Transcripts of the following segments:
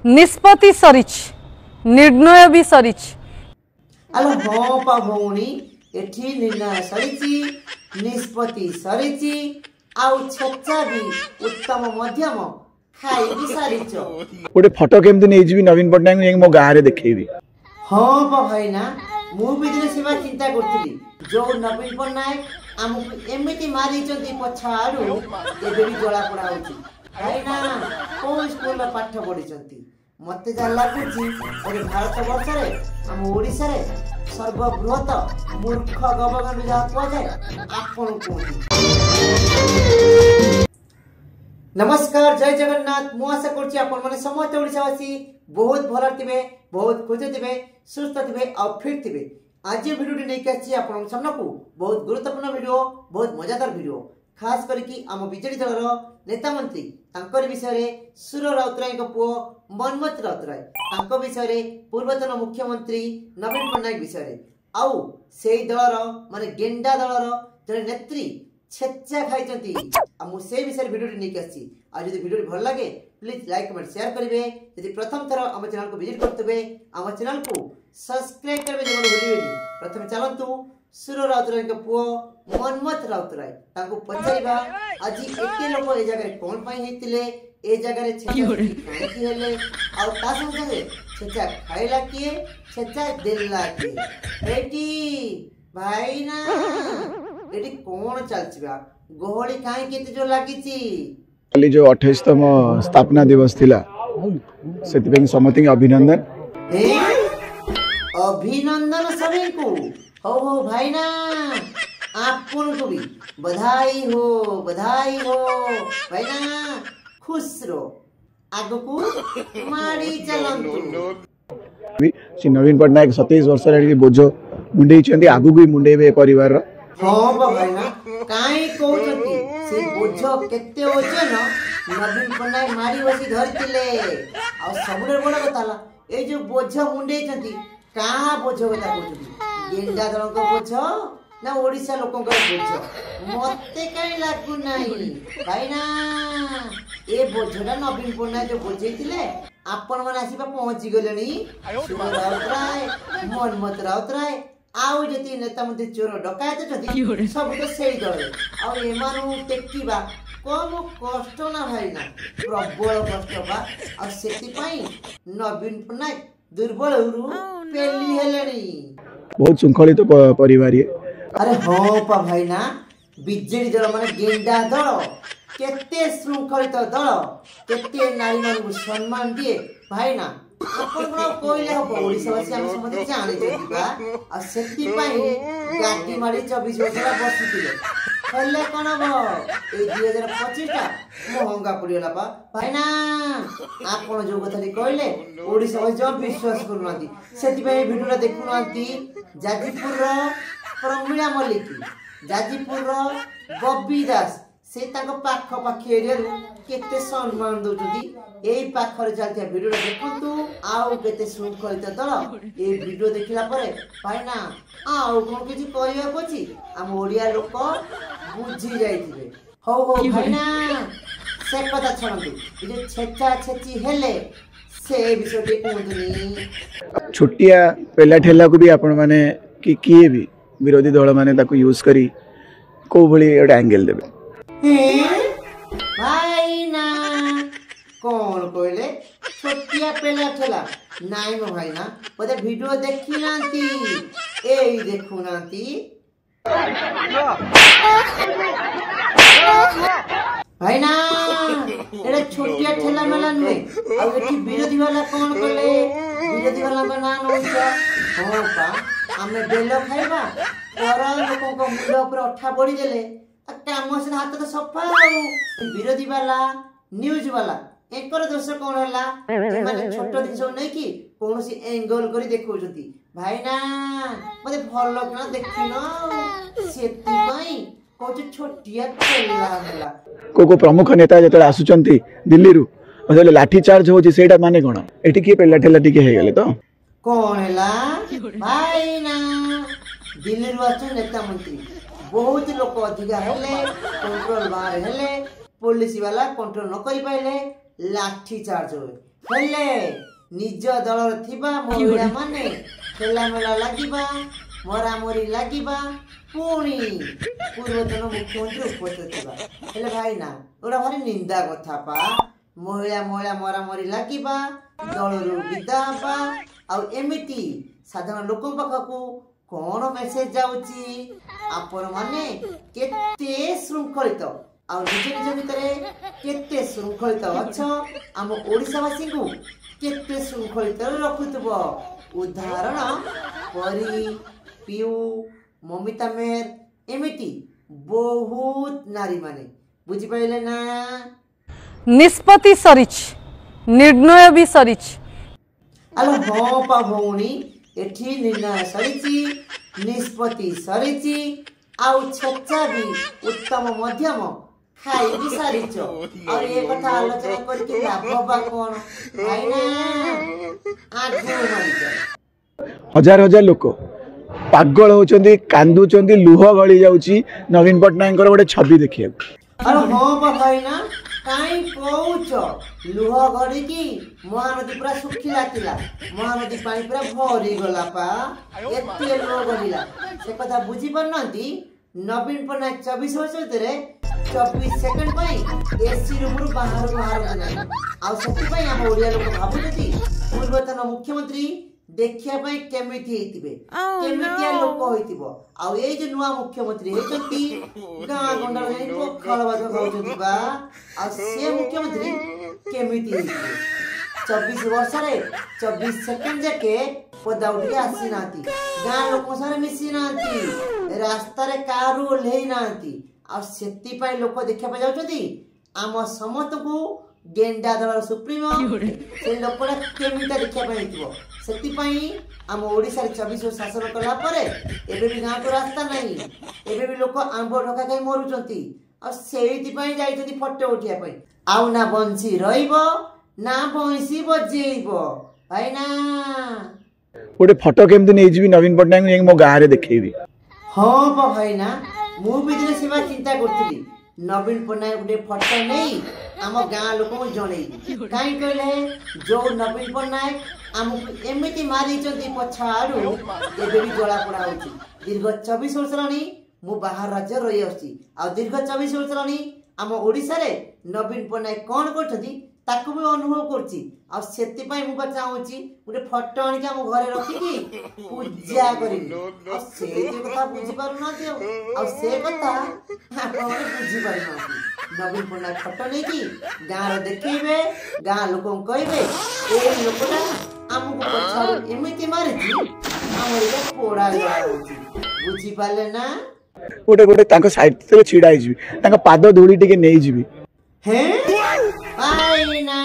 निष्पत्ति सरीच निर्णय भी सरीच आलो हाँ पा भौणी एठी निर्णय सरीची निष्पत्ति सरीची आउ छेचा भी उत्तम मध्यम खाई भी सारीच गोटे फोटो केमती नहीं जीवी नवीन पट्टनायक मो गाँव में देखेबी हाँ पा भाई ना मु भी दिने सेवा चिंता करथली जो नवीन पट्टनायक आमको एमिति मारी चंती पछाड़ू एबे भी जला पड़ा होची भाई ना कोन स्कूल में पाठ पढ़ी चंती मते जा लागुची ओरे भारत वर्ष रे हम ओडिसा रे सर्वबृहत मूर्ख गवगन जा को जाए आपन को नमस्कार जय जगन्नाथ मु आशा करछि आपन माने समस्त ओडिसावासी बहुत भल थिबे बहुत खुश थिबे सुस्थ थिबे और फिट थिबे आज वीडियो नै के आपन सामने को बहुत गुरुत्वपूर्ण वीडियो बहुत मजेदार वीडियो खास करके आम बीजेडी दल नेता मंत्री तांकर विषय रे सुर राउतराय को पुओ मनमत राउतराय तांको विषय रे पूर्वतन मुख्यमंत्री नवीन पट्टनायक विषय रे आउ सेई दलर माने गेंडा दलर जने नेत्री छेचा खाई चंती आमु से विषय वीडियो नै के आसी आ जदि वीडियो भल लागे प्लीज लाइक कमेंट शेयर करिवे यदि प्रथम थर हम चैनल को विजिट करतबे हम चैनल को सब्सक्राइब करबे जरूर भूलिबेनी प्रथम चलंतु सुर राउतराय के पुओ मनमत राउतराय ताको पचाइबा आज एके लोक ए जगह कोन पई हेतिले ए जगह रे छेचा की हेले आ ता संगे छेचा खाइला किए छेचा देला किए एटी भाई ना एटी कोन चलचिबा गोहली काई केते जो लागिची कल जो 28तम स्थापना दिवस थिला सेति समथिंग अभिनंदन अभिनंदन सभी को हो भाई ना आपन को भी बधाई हो भाई ना खुश रो आगो को मारी चलंतु श्री नवीन पट्टनायक 27 वर्ष रे बोझ मुंडे चंदी आगु भी मुंडेबे परिवार रो हां भाई ना काई कहउछती से बोझ केते ओजन नवीन पट्टनायक मारी बसी धरतिले आ सबुरे बड़ कथाला ए जो बोझ मुंडे चंती का बोझ बता कहउछती गेंडा दल को बोझ ना ओडिसा लोकन को बोझ मते काई लागु नाही भाई ना ए बोझडा नवीन पट्टनायक जो बोझेतिले आपन मन आसीबा पहुंची गेलेनी सुर राउतराय मनमत राउतराय आउ जति नेता मंत्री चोर डकायत जति सब तो सेई दल आ एमानु टेकीबा कम कष्ट ना भाई ना प्रबल कष्ट बा आ सेति पई नवीन पट्टनायक दुर्बल उरु पेली हेलेनी बहुत श्रृंखलित परिवार ये अरे हो पा भाई ना बीजेडी दल माने गेंडा दल केते श्रृंखलित दल केते नारी मान को सम्मान दिए भाई ना अपन बड़ा कोइले हो ओडिसावासी हम समझे जाने जेबा आ सेति पई गाडी मारी 24 वर्षला बसितिले हल्ले कोन हो ए 2025 ता महंगा पड़ियला बा भाई ना आपन जो कथाली कहले ओडिसावासी जो विश्वास करूनांती सेति पई वीडियो देखुनांती जाजीपुर रो प्रमिला मल्लिक जाजीपुर रो बब्बी दास से ताको पाख पाखी एरिया केते सम्मान दोजुदी एई पाखरे चलतिया वीडियो देखंतु आउ केते श्रृंखलित दल ए वीडियो देखिला परे भाई ना आउ कोन किछि कहइबा कोछि हम ओडिया लोक बुझी जाइथिबे हो भाई ना से कथा छनंतु जे छेचा छेची हेले से विषय के कोंतनी छुट्टिया पेला ठेला को भी आपण माने कि किए भी विरोधी दल माने ताको यूज करी को भली एटा एंगल देबे भाई ना कौन कहले छोटिया पेला ठेला नाई मो भाई ना बोले वीडियो देखी नांती एई देखु नांती भाई ना एटा छोटिया ठेला मेला नुए आ एठी विरोधी वाला कौन कहले विरोधी वाला बना नोचा हो पा हमें बेलो खाइबा और लोगों को मुंड ऊपर अठा पड़ी देले काम से हाथ तो सफा विरोधी वाला न्यूज वाला एकर दोष कौन हला माने छोट दिन नहीं कि कौन सी एंगल करी देखौजती भाई ना मते भल ना देखिनो सेति पई कोच छोटिया पेला हला को प्रमुख नेता जतले आसुचंती दिल्ली रु मतलब लाठी चार्ज होची सेटा माने कोन एठी के पेला ठेला टिके हे गेले तो कौन हला भाई ना दिल्ली रु आछन नेता मंत्री बहुत लोक अधिका हेले कंट्रोल बाहर हेले पुलिस वाला कंट्रोल न करि पाइले लाठी चार्ज होए ହେଲେ ନିଜ ଦଳର ଥିବା ମହିଳା ମାନେ ଖେଳାମେଳା ଲାଗିବା ମରାମରି ଲାଗିବା ପୁଣି ପୂର୍ବତନ ମୁଖ୍ୟମନ୍ତ୍ରୀ ଉପସ୍ଥିତ ଥିବା। ହେଲେ ଭାଇ ନା ଗୋଟା ଭାରି ନିନ୍ଦା କଥା ପା। ମହିଳା ମରାମରି ଲାଗିବା ଦଳରୁ ବିଦା ହେବା ଆଉ ଏମିତି ସାଧାରଣ ଲୋକଙ୍କ ପାଖକୁ କଣ ମେସେଜ ଯାଉଛି? ଆପଣ ମାନେ କେତେ ଶୃଙ୍ଖଳିତ ଆଉ ନିଜ ନିଜ ଭିତରେ କେତେ ଶୃଙ୍ଖଳିତ ଅଛ, ଆମ ଓଡ଼ିଶାବାସୀଙ୍କୁ କେତେ ଶୃଙ୍ଖଳିତ ରଖୁଥିବ। ଉଦାହରଣ ପରି, ପିୟୁ, ମମିତା ମେହର ଏମିତି ବହୁତ ନାରୀ ମାନେ ବୁଝିପାରିଲେ ନା? ନିଷ୍ପତ୍ତି ସରିଛି, ନିର୍ଣ୍ଣୟ ବି ସରିଛି। ଆଲୋ ହଁ ପା ଭଉଣୀ, ଏଠି ନିର୍ଣ୍ଣୟ ସରିଛି, ନିଷ୍ପତ୍ତି ସରିଛି ଆଉ ଛେଚା ବି ଉତ୍ତମ ମଧ୍ୟମ ଖାଇ ବି ସାରିଛ। ଆଉ ଏ କଥା ଆଲୋଚନା କରିକି ଲାଭ ବା କଣ? ଭାଇନା ଆଗକୁ ମାରିଛ। हजार हजार लोक पागल होउछंती, कांदुचंती, लुह गली जाउची नवीन पट्टनायक गोटे छवि देखिए। अरे हाँ बा भाईना, काई कौच लुह गड़ी की महानदी पूरा सुखिला थिला, महानदी पानी पूरा भरी गला पा, एते लुह गड़िला से कथा बुझी पारनांती। नवीन पट्टनायक 24 वर्ष रे 24 सेकंड पई एसी रूम रु बाहर नाही। आ सेति पई हम ओडिया लोक भाबुछथि पूर्वतन मुख्यमंत्री देखिया पई केमिति हेतिबे, केमितिया लोक होइतिबो। आ ए जे नुवा मुख्यमंत्री हेचंती गां गंडा रे पखाल बाज खाउछथि बा। आ से मुख्यमंत्री केमिति हेतिबे? 24 वर्ष रे 24 सेकंड जाके पदा उठी आसी नांती, गां लोक सारे मिसी नांती, रास्ता रे कारू ओल्हेई नांती। आ सेति पई लोक देखिया पई जाउछथि आम समस्त को गेंडा दल सुप्रीमो से लोकटा केमिटा देखिया पई हेतिबो। सेति पई आम ओडिसा रे 24 वर्ष शासन कला परे एबे भी गां को रास्ता नहीं, एबे भी लोक आंबो ढका खाई मरुचंती। आ सेति पई जाइछथि फोटो उठिया पई। आउ ना बंसी रहिबो ना बंसी बजेइबो भाईना। गोटे फोटो केमती नहीं जीवी नवीन पट्टनायक मो गाँ रे देखैबी। हाँ बा भाईना, मु भी दिने सेवा चिंता करथिली नवीन पट्टनायक गोटे फोटो नहीं आम गाँ लोक जणई। कहीं कहले जो नवीन पट्टनायक आमको एमती मारी पछाड़ू एबे भी जला पड़ा होची। दीर्घ 24 वर्ष रानी मु बाहर राज्य रही आसी आ दीर्घ 24 वर्ष रानी आम ओडिसा रे नवीन पट्टनायक कोन करछथि ताकू भी अनुभव करछि। आ सेति पई मु चाहूची गोटे फोटो आनी हम घरे रखी की पूजा करी। आ से कथा बुझी पारु ना दियो, आ से कथा आपण बुझी पारु ना। नवीन पट्टनायक फोटो नै की गां रे देखैबे, गां लोकन कहबे ए लोकटा हमको पछाड़ एमिति मारिछि हमर इला पोड़ा जाउछि। बुझी पाले ना? गोटे गोटे तांको साइड से छिड़ा हिजबी, तांको पाद धूली टिके नै जिबी। हैं भाईना?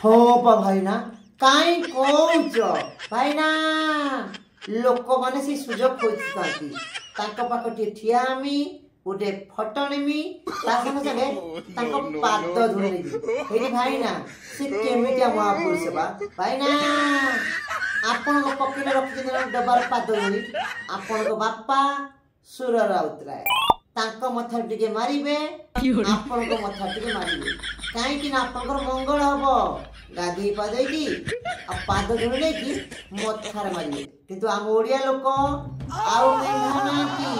हो पा भाईना, काई कोउच भाईना? लोक माने से सुजोग खोजतांती तांको पाकटी ठिया आमी गोटे फोटो नेमी ता संगे संगे तांको पाद धूली नेबी। हेनी भाईना से केमिटिया महापुरुष बा भाईना। आपण को पकेट रखि देना डबार पाद धूली आपण को बापा सुर राउतराय तांको मथा टिके मारिबे, आपण को मथा टिके मारिबे। काई कि ना आपण को मंगल हबो गादी पादे की आ पाद धुले की मथार मारिबे। किंतु हम ओडिया लोक आउ नै भानाती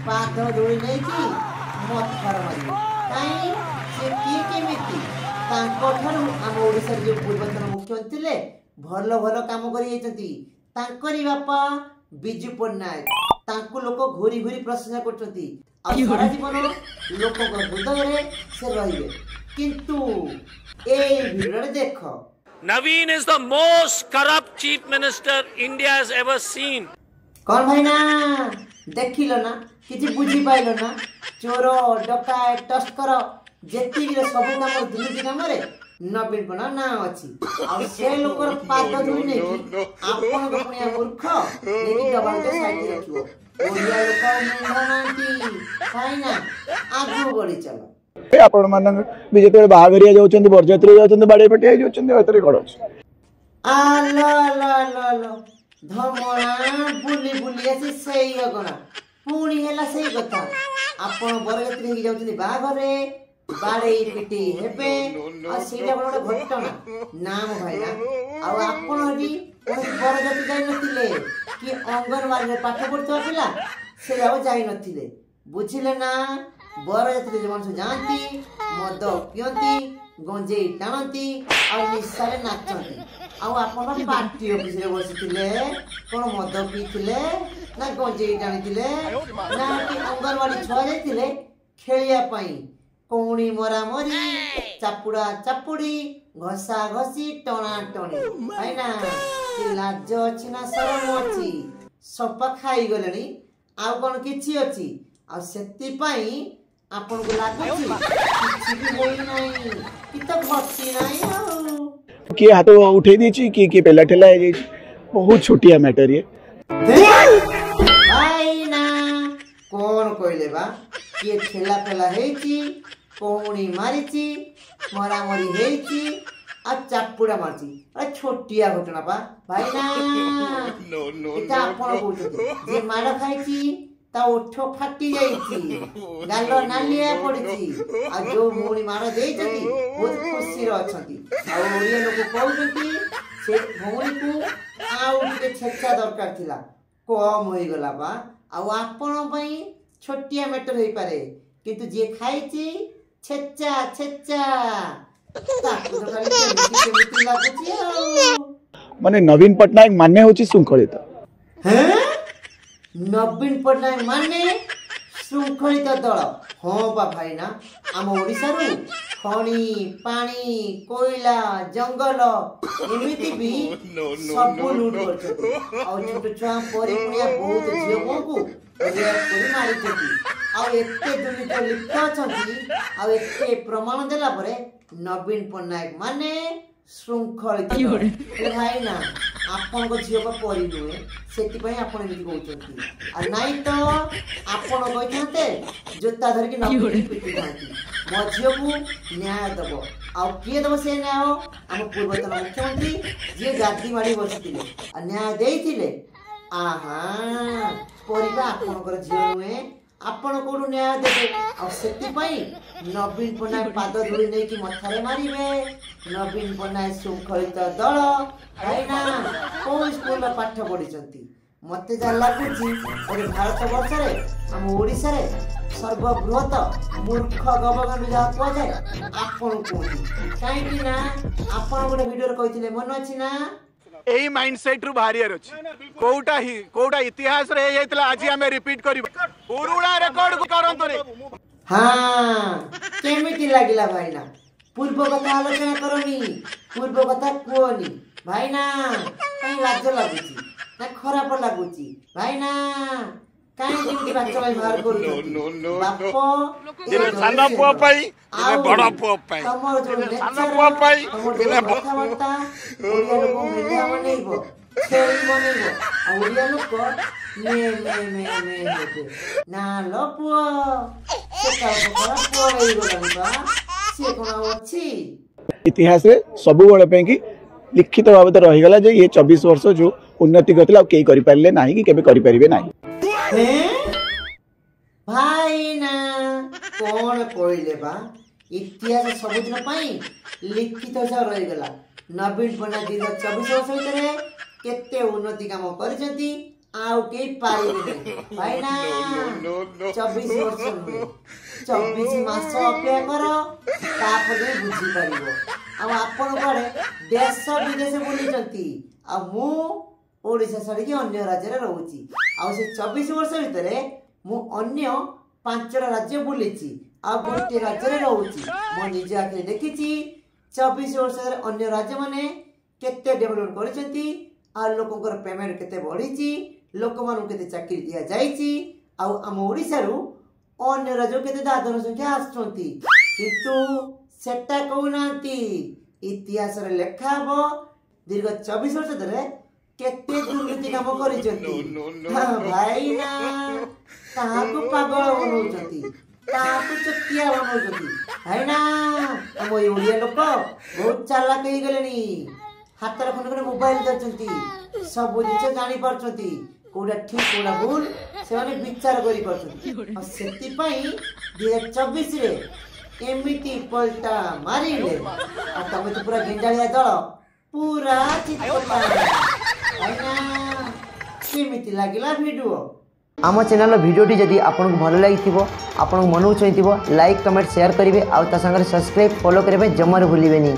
पाद धुले नै की मथार मारिबे। काई से की केमिति तांको ठारू हम ओडिसा जे पूर्वतन मुख्यमंत्री थिले भलो भलो काम करि जाइछथि। तांकरी बापा बिजू पट्टनायक तांको लोक घोरी घोरी प्रशंसा करछथि। आ सारा जीवन लोक हृदय रे से रहिबे। किंतु ए भिडियो देखो, Naveen is the most corrupt chief minister India has ever seen. कौन भाई ना देखिलो ना किछि बुझी पाइलो ना? चोर डकाय तस्कर जेति भी सब काम दुनिया काम रे नवीन पट्टनायक ना अछि। आ से लोकर पाद धुई नै कि आपण गपनिया मूर्ख नेकी डबल के साइड रखियो। ओडिया लोक मेहनती भाई ना आगु बढ़ी चलो। आपण मानन भी जेते बाहागरिया जाउछंती बरजात्री जाउछंती बाडे पटिया जाउछंती एतरे कड अछि। आ ला ला ला ला धमणा बुली बुली आसी सेई गना पुणी हेला सेई कथा। आपण बरजात्री हे जाउछंती बाहागरे बाड़े पिटी हेबे आ सेटा बड़ घटना नाम भाईना आ आपण हबी कोन बरजाती जाई नथिले कि अंगनवाड़ी रे पाठ पढ़ुवा पिला से जाव जाई नथिले बुझिले ना बरजाती जे मानस जानती मद पियंती गंजेई टाणती आ निशारे नाचती आ आपण पार्टी ऑफिस रे बसिथिले कोन मद पीथिले ना गंजेई टाणीथिले ना कि अंगनवाड़ी छुआ जाइथिले खेलिया पई कौणी मरा मरी चापुड़ा चापुड़ी घसा घसी टणा टणी है ना लाज अच्छी ना शरम अच्छी सपा खाई गलेनी आ कौन किछि अच्छी आ सेति पई आपन को लागुची किछि भी होई नाही कि तो भक्ति नाही आ किए हाथ उठे दी किए पेला ठेला है बहुत छोटिया मैटर ये भाई ना कौन कहले बा किए ठेला पेला हेची कौणी मारिची मरा मरी हेची आ चापुड़ा मारची अरे छोटिया घटना बा भाई ना इता आपण कहउछथि जे मार खाइची ता ओठो फाटी जाइची गालो नालिया पड़िची आ जो मोणी मार देइछथि बहुत खुशी रे अछथि आ ओरिया लोक कहउछथि से भौणी को आउ के छेचा दरकार थिला कम होई गला बा आ आपण पई छोटिया मैटर होई पारे किंतु जे खाइची छेचा छेचा ताकू तो खाली केमिति लागुची आ माने नवीन पटनायक माने होची शृंखलित हैं नवीन पटनायक माने शृंखलित दल हाँ बा भाई ना आम ओडिसा रु खणी पानी कोयला जंगल एमिति भी सब लूट करछथि आ छोट छुआ परिपुणिया बहुत झियो को रिया करी मारी छथि आ एते दुनिया लिप्त अछथि आ एते प्रमाण देला परे नवीन पटनायक माने शृंखलित दल भाई ना आपण को झियो को परि नुए सेति पई आपण एमिति कहउछथि आ नाही तो आपण कहथाते जोता धर के नवीन पिटी थांती मो झियो को न्याय दबो आ किए दबो से न्याय हम पूर्वतन मुख्यमंत्री जे गादी माडी बसिथिले आ न्याय देइथिले आहा परिबा आपण कर झियो नुए आपण कोडु न्याय देबे आ सेति पई नवीन पटनायक पाद धुली नै कि मथारे मारिबे नवीन पटनायक शृंखलित दल भाईना कोन स्कूल में पाठ पढ़ी मते जा लागुची अरे भारत वर्ष रे हम ओडिसा रे सर्वबृहत मूर्ख गवगन जा को जाय आपण को काहे कि ना आपण गोटे वीडियो रे कहिथिले मन अछि ना एही माइंडसेट रु बाहरियर अछि कोउटा इतिहास रे हेतला आज हम रिपीट करी पुरुणा रिकॉर्ड को करंतो रे हां केमिति लागिला भाईना पूर्व कथा आलोचना करनी पूर्व कथा कोनी भाईना कहीं लाज लागुची ना खराब लागुची भाईना कहीं जेमति बाचलाई बाहर करू बाप जे साना पुआ पाई जे बड़ा पुआ पाई हमर जो साना पुआ पाई बिना कथा बता ओरिया लोक मिडिया बनेइबो छेली बनेइबो ओरिया लोक मे होते ना लो पुआ से का पुआ रही गला से कोन अछि इतिहास रे सबु बळे पे कि लिखित भाव तो रहीगला जे ये 24 वर्ष जो उन्नति करथिला केई करि पारले नाही कि केबे करि परिबे नाही भाई ना कौन कहले बा इतिहास सब दिन पाई लिखित हिसाब रहीगला नवीन पटनायक 24 वर्ष भीतर केते उन्नति काम करजंती आउ के पाइबे नहीं भाई ना 24 वर्ष नुहे 24 मास अपेक्षा करो तापर बुझी परिबो आ आपण पड़े देश विदेश बुली आ मु ओडिशा छाड़ी अन्य राज्य रे रहउची आ से 24 वर्ष भीतर मु अन्य 5 राज्य बुलीची आ गोटे राज्य रे रहउची मो निज आखे देखिची 24 वर्ष रे अन्य राज्य माने केते डेवलप करचंती आ लोकंकर पेमेंट केते बढ़ीची लोक मानु केते चाकरी दिया जाईची आ हम ओडिशा रु अन्य राज्य केते दादन संख्या आछंती किंतु सेटा कहउनांती इतिहास रे लेखा हबो दीर्घ 24 वर्ष धरे केते दुर्नीति काम करिसंती हां भाई ना ताहाकु पागल बनौचंती ताहाकु चटिया बनौचंती भाई ना हम ओडिया लोक बहुत चालाक हे गेलेनी हाथ रे खंड मोबाइल दचंती सब जिंस जानि परचंती कोडा ठीक कोडा भूल से माने विचार करि परचंती और सेति पई 2024 रे एमिति पलटा मारिले आ तमे तो पूरा गेंडालिया दल पूरा चितपटा आइना केमिति लागिला वीडियो आम चैनल भिडियोटी जदि आपको भल लगी आपन मन छुईब लाइक कमेंट शेयर करेंगे आ सब्सक्राइब फॉलो करेंगे जमार भूलें।